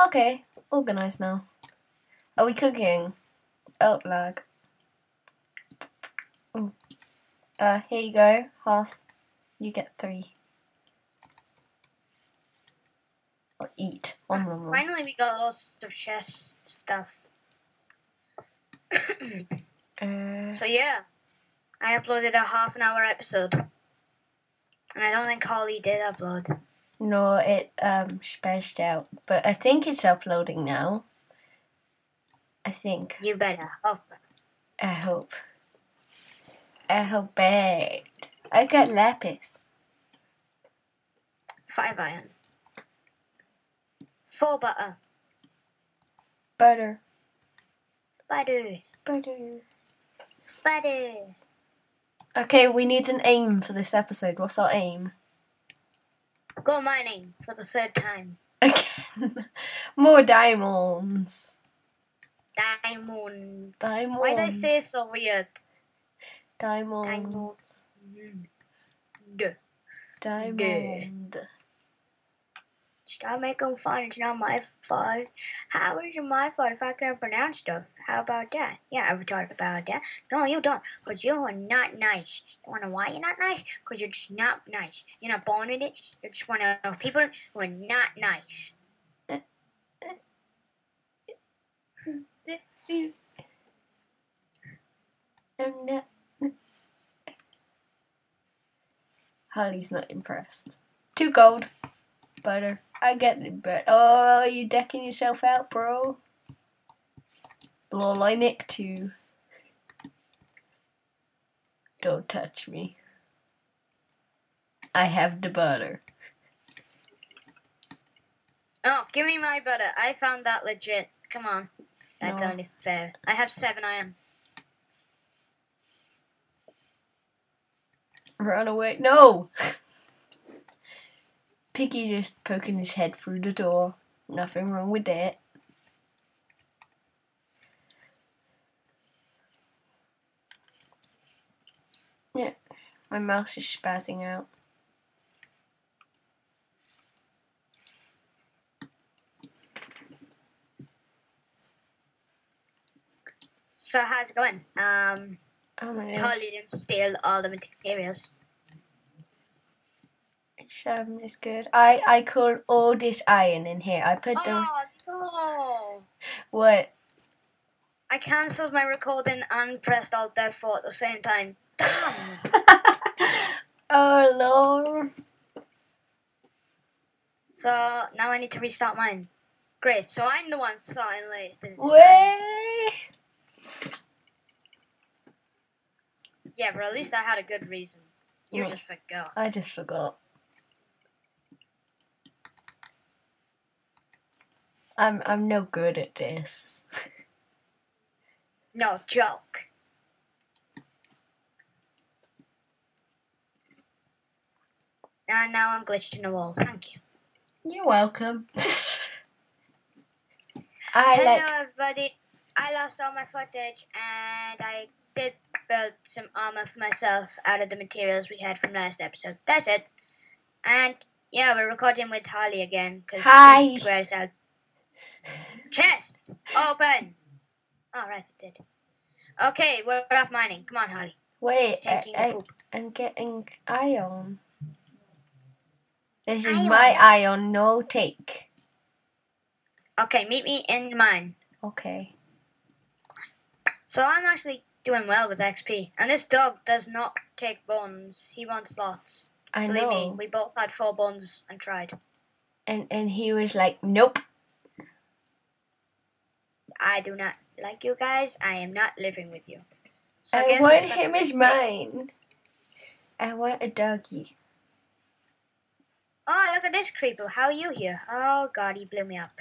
Okay, organised now. Are we cooking? Oh, lag. Ooh. Here you go, half. You get 3. Or eat. Honourable. Finally, we got lots of chest stuff. So yeah, I uploaded a half-an-hour episode, and I don't think Holly did upload. No, it spaced out, but I think it's uploading now. I think. You better hope. I hope. I hope bad. I got lapis. 5 iron. 4 butter. Butter. Butter. Butter. Butter. Okay, we need an aim for this episode. What's our aim? Go mining for the 3rd time. Again. More diamonds. Diamonds. Diamonds. Why did I say it so weird? Diamond. Diamond. Diamond. Stop making fun. It's not my fault. How is it my fault if I can't pronounce stuff? How about that? Yeah, I've talked about that. No, you don't. Because you are not nice. You want to know why you're not nice? Because you're just not nice. You're not born with it. You're just one of those people who are not nice. I'm not. Holly's not impressed. 2 gold. Butter. I get it, but oh, you decking yourself out, bro. Lol, I nick too. Don't touch me. I have the butter. Oh, give me my butter. I found that legit. Come on. That's No. only fair. I have 7 iron. Run away. No! Piggy just poking his head through the door. Nothing wrong with that. Yeah, my mouse is spazzing out. So how's it going? Oh my gosh. Holly didn't steal all the materials. 7 is good. I called all this iron in here. I put them. Oh no! What? I cancelled my recording and pressed Alt F4 at the same time. Damn! Oh lord. So now I need to restart mine. Great. So I'm the one starting late this time. Way. Yeah, but at least I had a good reason. You No. just forgot. I just forgot. I'm no good at this. No joke. And now I'm glitched in the wall. Thank you. You're welcome. Hello everybody. I lost all my footage and I did build some armor for myself out of the materials we had from last episode. That's it. And yeah, we're recording with Holly again because Hi. this wears out. Chest open. Oh right, it did. Okay, we're off mining. Come on, Holly. Wait, Taking a poop. I'm getting iron. This is Iron. my iron, no take. Okay, meet me in mine. Okay. So I'm actually doing well with XP, and this dog does not take bones. He wants lots. I Believe know. me, we both had 4 bones and tried. And he was like, nope. I do not like you guys. I am not living with you. So I guess want we slept him with as XP. mine. I want a doggy. Oh, look at this creeper. How are you here? Oh god, he blew me up.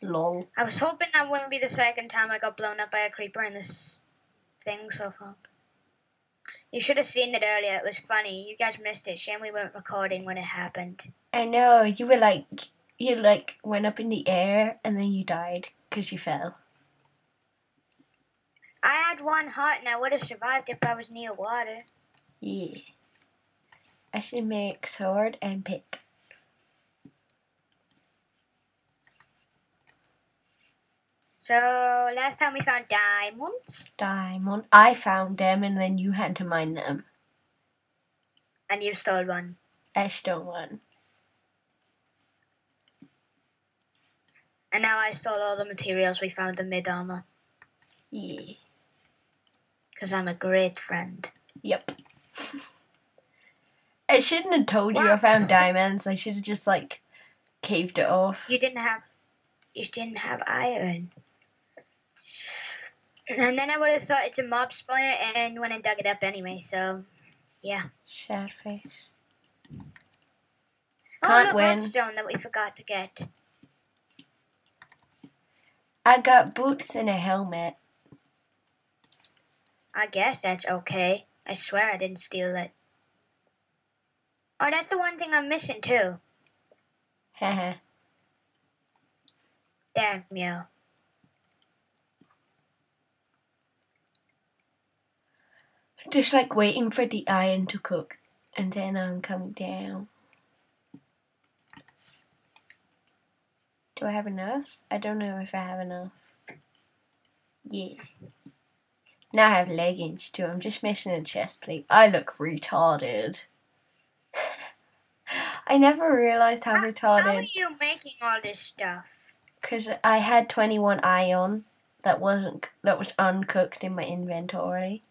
Lol. I was hoping that wouldn't be the second time I got blown up by a creeper in this thing so far. You should have seen it earlier. It was funny. You guys missed it. Shame we weren't recording when it happened. I know, you were like, you like went up in the air and then you died because you fell. I had 1 heart and I would have survived if I was near water. Yeah. I should make sword and pick. So, last time we found diamonds. Diamond. I found them and then you had to mine them. And you stole one. I stole one. And now I stole all the materials we found in mid-armor. Yeah. Because I'm a great friend. Yep. I shouldn't have told you I found diamonds. I should have just, like, caved it off. You didn't have iron. And then I would have thought it's a mob spawner and went and dug it up anyway, so, yeah. Sad face. Oh, Can't look, win. redstone that we forgot to get. I got boots and a helmet. I guess that's okay. I swear I didn't steal it. Oh, that's the one thing I'm missing, too. Haha. Damn you. Just like waiting for the iron to cook. And then I'm coming down. Do I have enough? I don't know if I have enough. Yeah. Now I have leggings too. I'm just missing a chest plate. I look retarded. I never realised how retarded. How are you making all this stuff? Because I had 21 iron that was uncooked in my inventory.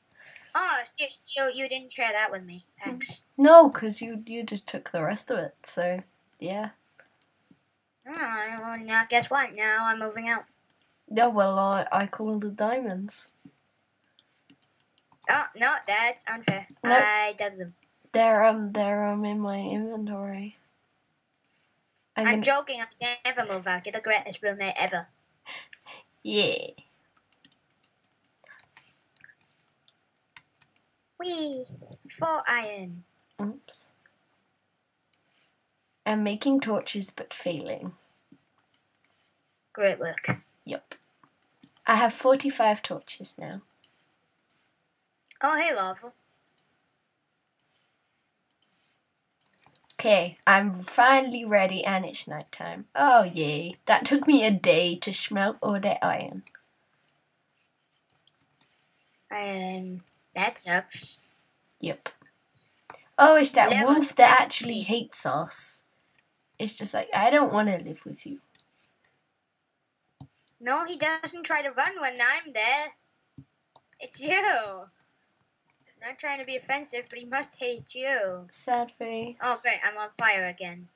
Oh, so you didn't share that with me. Thanks. No, because you just took the rest of it. So, yeah. Oh, well, now guess what? Now I'm moving out. Yeah, well, I called the diamonds. Oh, no, that's unfair. Nope. I dug them. They're in my inventory. I'm joking. I never move out. You're the greatest roommate ever. Yeah. Whee! 4 iron. Oops. I'm making torches but failing. Great work. Yep. I have 45 torches now. Oh, hey, lava. Okay, I'm finally ready and it's nighttime. Oh yay. That took me a day to smelt all that iron. That sucks. Yep. Oh, it's that Level wolf that 17. actually hates us. It's just like, I don't want to live with you. No, he doesn't try to run when I'm there. It's you. Not trying to be offensive, but he must hate you. Sad face. Oh, great. I'm on fire again.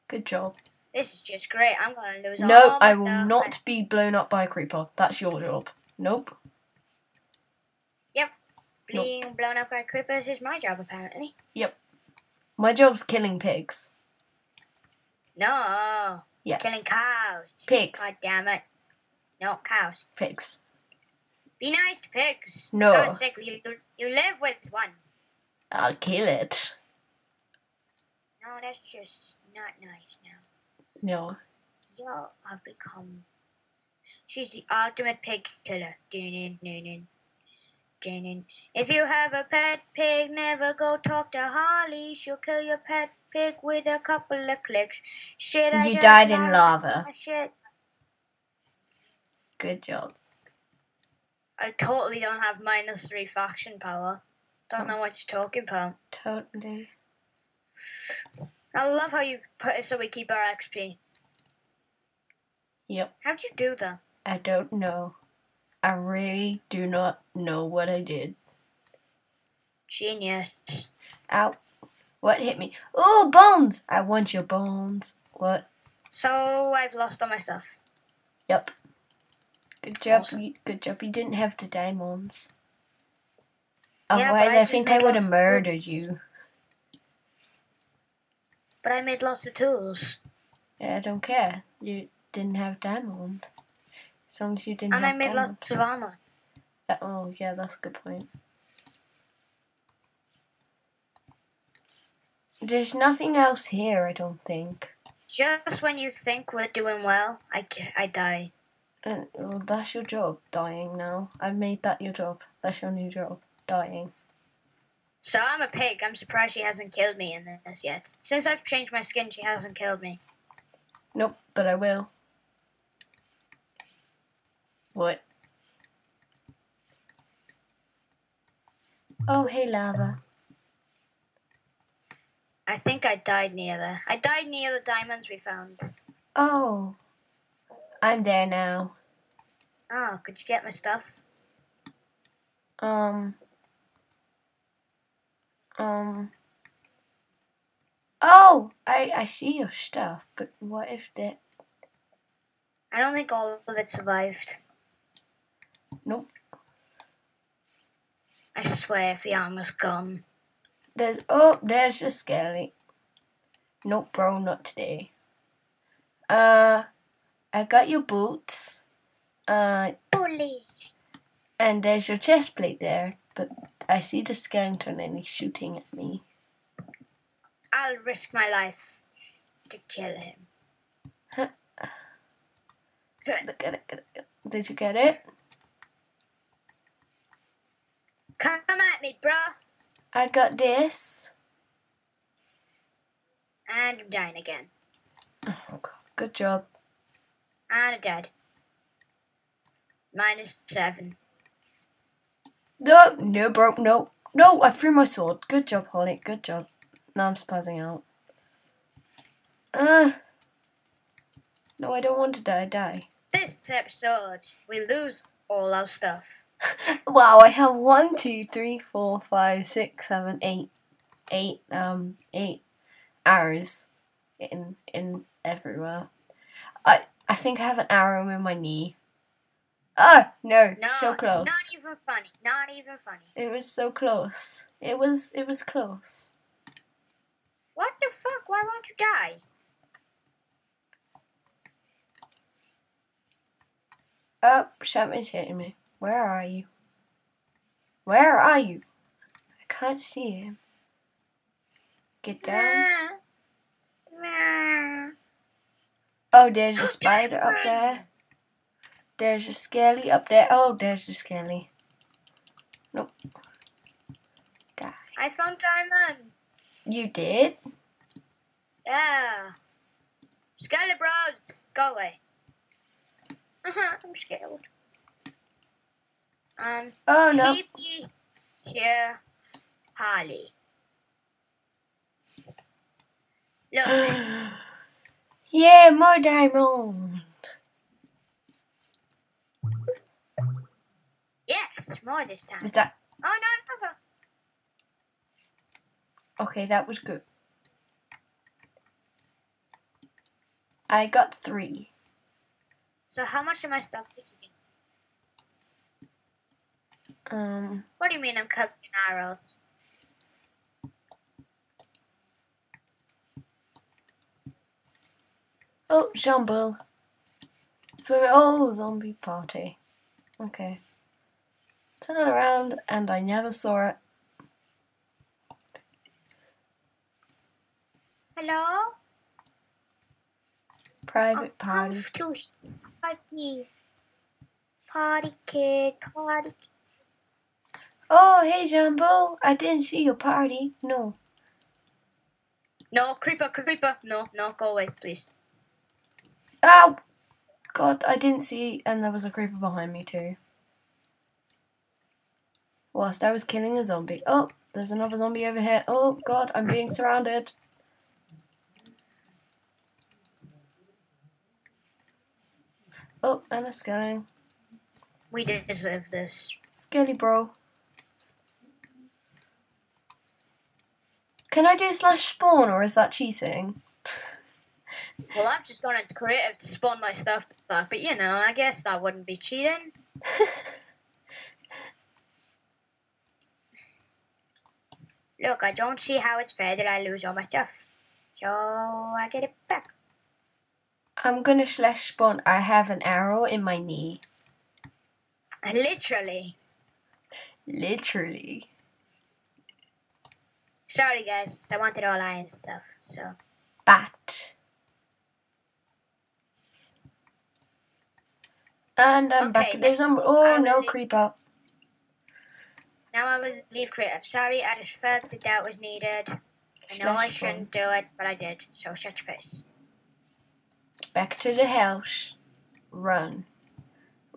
Good job. This is just great. I'm going to lose all No, my I will stuff. not be blown up by a creeper. That's your job. Nope. Yep. Being blown up by creepers is my job, apparently. Yep. My job's killing pigs. No. Yes. Killing cows. Pigs. God damn it. No, cows. Pigs. Be nice to pigs. No. For God's sake, you live with one. I'll kill it. No, that's just not nice now. No. You have become... She's the ultimate pig killer. Dun-dun-dun-dun. Dun-dun. If you have a pet pig, never go talk to Holly. She'll kill your pet pig with a couple of clicks. Shit, I You just died in lost lava. my shit. Good job. I totally don't have -3 faction power. Don't know what you're talking about. Totally. I love how you put it so we keep our XP. Yep. How'd you do that? I don't know. I really do not know what I did. Genius. Ow. What hit me? Oh, bones! I want your bones. What? So I've lost all my stuff. Yep. Good job. Awesome. Good job. You didn't have the diamonds. Yeah, Otherwise, but I just think I made would lots have of murdered tools. you. But I made lots of tools. Yeah, I don't care. You didn't have diamonds. As long as you didn't And have I made diamonds. lots of armor. Oh, yeah, that's a good point. There's nothing else here, I don't think. Just when you think we're doing well, I die. Well, that's your job, dying now. I've made that your job. That's your new job, dying. So I'm a pig. I'm surprised she hasn't killed me in this yet. Since I've changed my skin, she hasn't killed me. Nope, but I will. What? Oh, hey, lava. I think I died near there. I died near the diamonds we found. Oh, I'm there now. Oh, could you get my stuff? Oh, I see your stuff, but what if that... I don't think all of it survived. Nope. I swear if the armor's gone. There's the skelly. Nope, bro, not today. I got your boots. Police. And there's your chest plate there, but I see the skeleton and he's shooting at me. I'll risk my life to kill him. Huh. Good. Get it. Did you get it? Come at me, bro. I got this. And I'm dying again. Oh, God. Good job. And I'm dead. -7. No, bro, no. No, I threw my sword. Good job, Holly. Good job. Now I'm spazzing out. No, I don't want to die. This episode, we lose all our stuff. Wow, I have 1, 2, 3, 4, 5, 6, 7, 8, 8 arrows in everywhere. I think I have an arrow in my knee. Oh no, so close. Not even funny. Not even funny. It was so close. It was close. What the fuck? Why won't you die? Oh, something's hitting me. Where are you? Where are you? I can't see him. Get down. Oh, there's a spider up there. There's a skelly up there. Oh, there's a skelly. Nope. Die. I found diamond. You did? Yeah. Skelly bros, go away. I'm scared. Oh no. Keep me here, Polly. Look. Yeah, more diamond. Yes, more this time. Is that... Oh, no. Okay, that was good. I got 3. So how much of my stuff is it? What do you mean I'm covered in arrows? Oh, jumble. Swim. Oh, zombie party. Okay. Turn around, and I never saw it. Hello? Private party. Come to party. Party kid, party. Oh, hey, Jumbo. I didn't see your party. No. No, creeper. No, go away, please. Ow! God, I didn't see, and there was a creeper behind me too. Whilst I was killing a zombie. Oh, there's another zombie over here. Oh, God, I'm being surrounded. Oh, and a skelly. We deserve this. Skelly, bro. Can I do /spawn, or is that cheating? Well, I'm just going to creative to spawn my stuff back, but you know, I guess that wouldn't be cheating. Look, I don't see how it's fair that I lose all my stuff. So, I get it back. I'm gonna /spawn. I have an arrow in my knee. Literally. Literally. Sorry, guys. I wanted all iron stuff, so. Bat. And I'm back at the zombie. Oh, no, creeper. Now I will leave creative. Sorry, I just felt that was needed. I know I shouldn't do it, but I did. So shut your face. Back to the house. Run.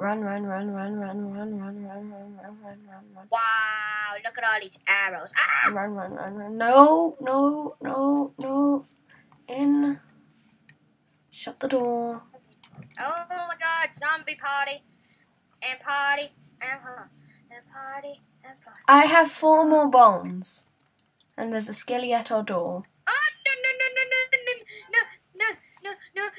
Run, run, run, run, run, run, run, run, run, run, run, run, run. Wow, look at all these arrows. Ah! Run, run, run, run. No, no, no, no. In. Shut the door. Oh my god, zombie party. And party. And party. And party. And party. I have 4 more bones. And there's a skelly at our door. Oh, no, no, no, no, no, no, no,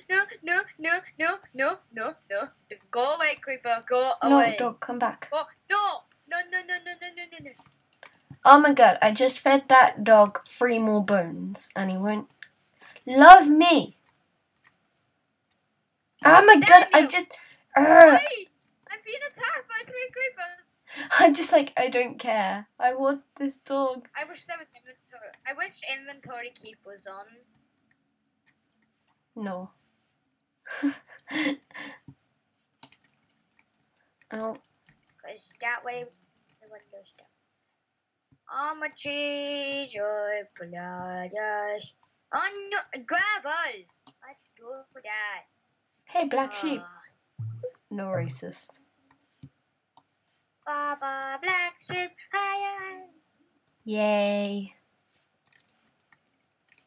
no, no, no, no, no, no. Go away, creeper. Go away. No, dog, come back. Oh, no. No, no, no, no, no, no, no, no. Oh my god, I just fed that dog 3 more bones. And he won't love me. Oh my god, I just... Wait, I'm being attacked by 3 creepers. I'm just like, I don't care. I want this dog. I wish there was inventory. I wish inventory keep was on. No. Oh. Because that way the windows down. I'm a cheese or polaris. Oh no, gravel! I do for that. Hey, black sheep. No racist. Baba, black sheep, higher. Yay.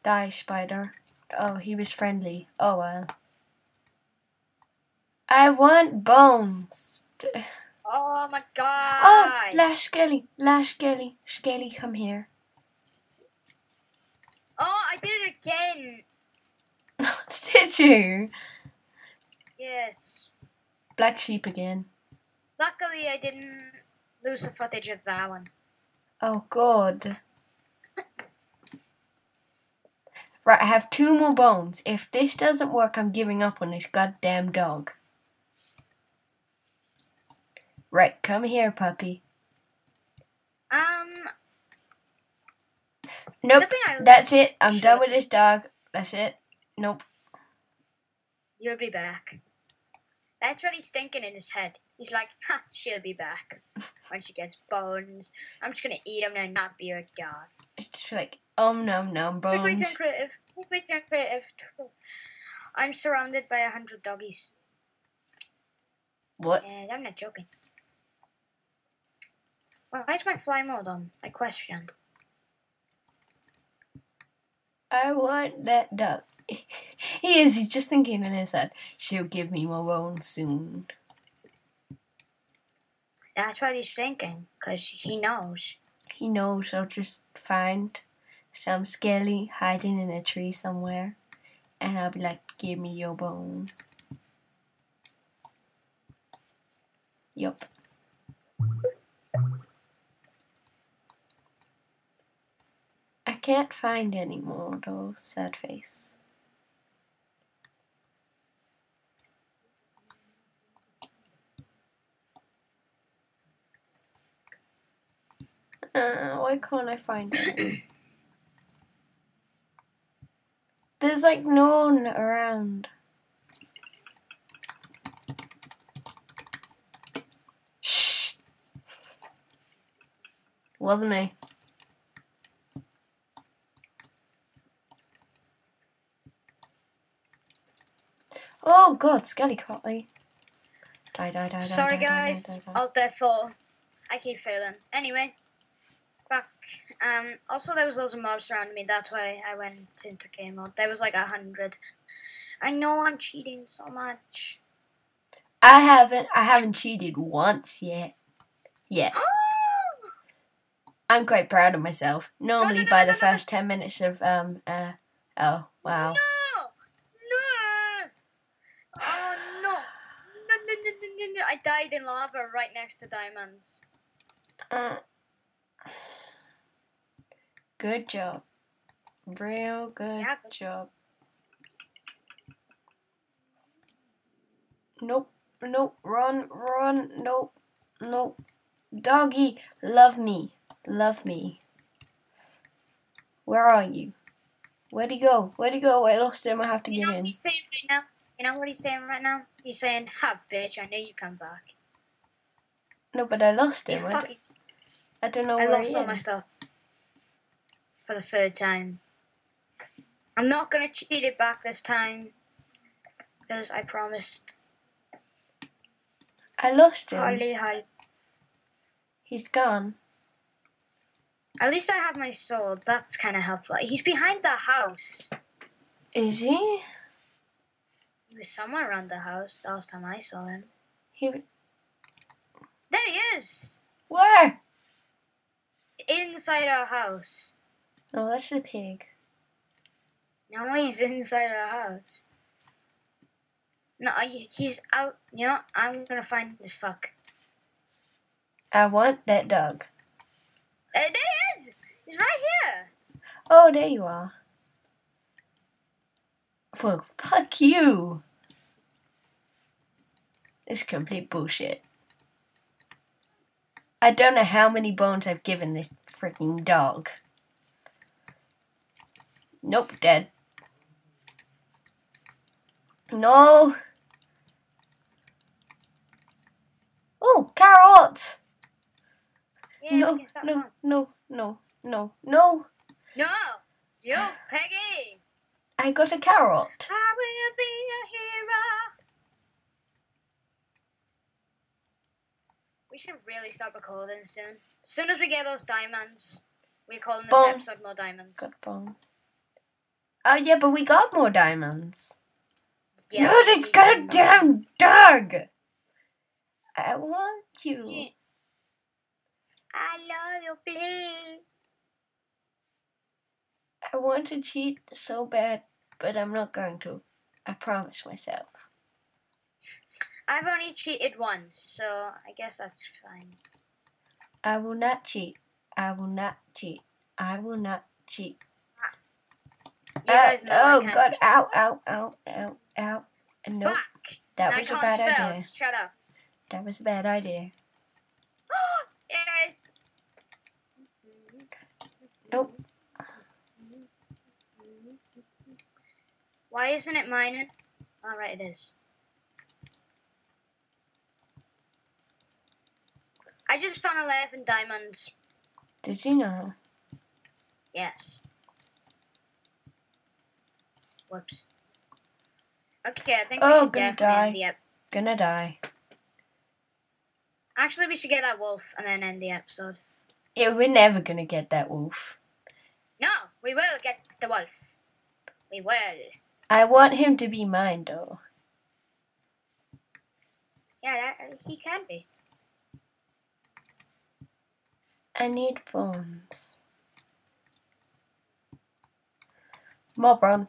Die, spider. Oh, he was friendly. Oh well. I want bones. Oh my god! Oh, Lash Skelly. Lash Skelly. Skelly, come here. Oh, I did it again! Did you? Yes. Black sheep again. Luckily, I didn't lose the footage of that one. Oh, God. Right, I have 2 more bones. If this doesn't work, I'm giving up on this goddamn dog. Right, come here, puppy. Nope, that's it. I'm done with this dog. That's it. Nope. You'll be back. That's what he's thinking in his head. He's like, ha, she'll be back when she gets bones. I'm just gonna eat them and not be her dog. It's just like, nom nom bones. Quickly turn creative. Quickly turn creative. I'm surrounded by 100 doggies. What? And I'm not joking. Why is my fly mode on? I question. I want that dog. He's just thinking in his head, she'll give me more bones soon. That's what he's thinking, because he knows. He knows I'll just find some skelly hiding in a tree somewhere. And I'll be like, give me your bone. Yup. I can't find any more though, sad face. Why can't I find it? There's like no one around. Shh! Wasn't me. Oh god, Skelly caught me. Die. Sorry guys, Alt F4. I keep failing. Anyway, back. Also there was loads of mobs surrounding me. That's why I went into game mode. There was like 100. I know I'm cheating so much. I haven't cheated once yet. I'm quite proud of myself. Normally by the first 10 minutes of oh wow. No! Oh no! No! I died in lava right next to diamonds. Good job. Real good job. Nope. Run. Nope. Doggy, love me. Where are you? Where'd he go? I lost him. I have to get in. You know what he's saying right now? You know what he's saying right now? He's saying, ha, bitch, I knew you'd come back. No, but I lost him. I don't know where he is. I lost all my stuff. For the 3rd time. I'm not going to cheat it back this time. Because I promised. I lost him. Holly. He's gone. At least I have my soul. That's kind of helpful. He's behind the house. Is he? He was somewhere around the house the last time I saw him. There he is. Where? He's inside our house. Oh, that's the pig. No, he's inside our house. No, he's out. You know, I'm gonna find this fuck. I want that dog. There he is! He's right here! Oh, there you are. Well, fuck you. It's complete bullshit. I don't know how many bones I've given this freaking dog. Nope, dead. No. Oh, carrots! Yeah, No, we can stop no, now. no, no, no, no. No! You, Peggy! I got a carrot. I will be a hero! We should really stop recording soon. As soon as we get those diamonds, we're calling this Boom. episode More Diamonds. Got bone. Oh yeah, but we got more diamonds. Yeah, No, this goddamn dog! I want you. Yeah. I love you, please. I want to cheat so bad, but I'm not going to. I promise myself. I've only cheated once, so I guess that's fine. I will not cheat. I will not cheat. I will not cheat. You guys know I Oh can't god, cheat. ow, ow, ow, ow, ow. Nope, Fuck! that I was a can't bad spell. idea. Shut up. That was a bad idea. Yes. Nope. Why isn't it mining? Oh, right, it is. I just found 11 diamonds. Did you know? Yes. Whoops. Okay, I think we Oh, should gonna definitely die. end the episode. Gonna die. Actually, we should get that wolf and then end the episode. Yeah, we're never gonna get that wolf. No, we will get the wolf. We will. I want him to be mine, though. Yeah, he can be. I need bones. Mob run.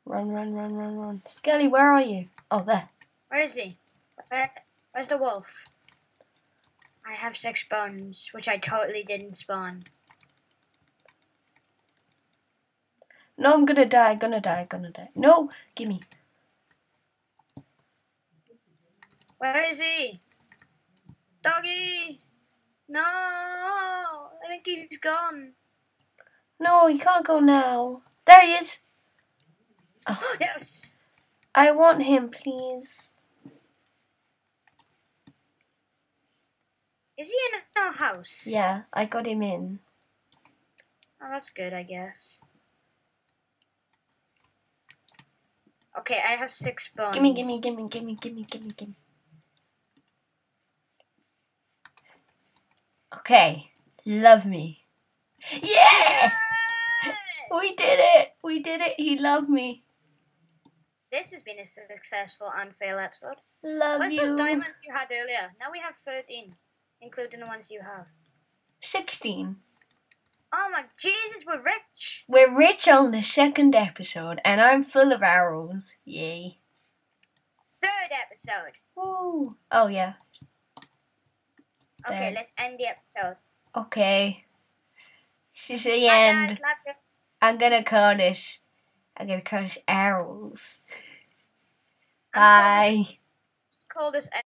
Run, run, run, run, run. Skelly, where are you? Oh, there. Where is he? Where's the wolf? I have 6 bones, which I totally didn't spawn. No, I'm gonna die, gonna die, gonna die. No, gimme. Where is he? Doggy! No! I think he's gone. No, he can't go now. There he is. Oh, Yes! I want him, please. Is he in our house? Yeah, I got him in. Oh, that's good, I guess. Okay, I have 6 bones. Gimme, gimme, gimme, gimme, gimme, gimme, gimme. Okay, love me. Yeah! We did it! We did it! He loved me. This has been a successful and fail episode. Love Where's you. those diamonds you had earlier? Now we have 13, including the ones you have. 16. Oh my Jesus, we're rich! We're rich on the second episode, and I'm full of arrows. Yay. 3rd episode. Woo. Oh, yeah. Okay, There. let's end the episode. Okay. This is the Bye end. guys, love you. I'm gonna call this arrows. I'm Bye. Call this